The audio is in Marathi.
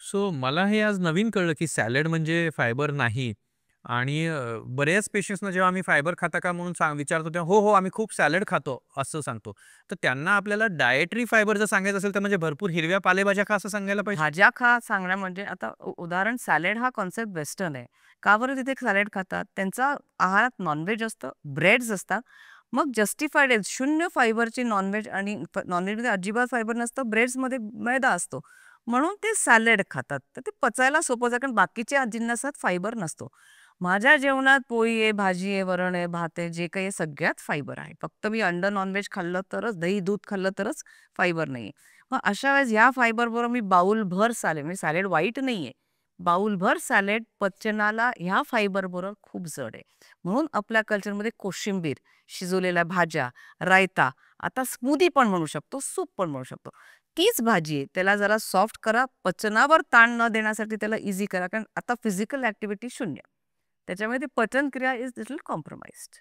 सो मला हे आज नवीन कळलं, की सॅलड म्हणजे फायबर नाही आणि बऱ्याच पेशंट्सना जेव्हा आम्ही फायबर खाता का म्हणून विचारतो तेव्हा, "हो, हो, आम्ही खूप सॅलड खातो," असं सांगतो. तर त्यांना आपल्याला डायटरी फायबर जर सांगायचं असेल, तर म्हणजे भरपूर हिरव्या पालेभाज्या खा असं सांगायला पाहिजे? भाज्या खा सांगणं म्हणजे आता उदाहरण सॅलड हा कन्सेप्ट वेस्टर्न आहे. का बरं तिथे सॅलड खातात? त्यांचा आहारात नॉन-व्हेज असतं, ब्रेड्स असतात. मग जस्टिफाईड आहे. शून्य फायबरची नॉन-व्हेज आणि नॉन-व्हेजमध्ये अजिबात फायबर नसतं. ब्रेड्समध्ये मैदा असतो. म्हणून ते सॅलड खातात. तर ते पचायला सोपं जातं कारण बाकीच्या जिन्नसात फायबर नसतो. माझ्या जेवणात पोळी आहे, भाजी आहे, वरण आहे, भात आहे, जे काही आहे सगळ्यात फायबर आहे. फक्त मी अंड नॉन-व्हेज खाल्लं तरच, दही, दूध खाल्लं तरच फायबर नाहीये. मग अशा वेळेस ह्या फायबरबरोबर मी बाउलभर सॅलड म्हणजे सॅलड वाईट नाहीये. बाउलभर सॅलड पचनाला ह्या फायबरबरोबर खूप जड आहे. म्हणून आपल्या कल्चरमध्ये कोशिंबीर, शिजवलेल्या भाज्या, रायता, आता स्मूदी पण म्हणू शकतो, सूप पण म्हणू शकतो. तीच भाजी आहे. त्याला जरा सॉफ्ट करा, पचनावर ताण न देण्यासाठी त्याला ईझी करा. कारण आता फिजिकल ॲक्टिव्हिटी शून्य. त्याच्यामुळे ती पचनक्रिया इज लिटल कॉम्प्रोमाइज्ड.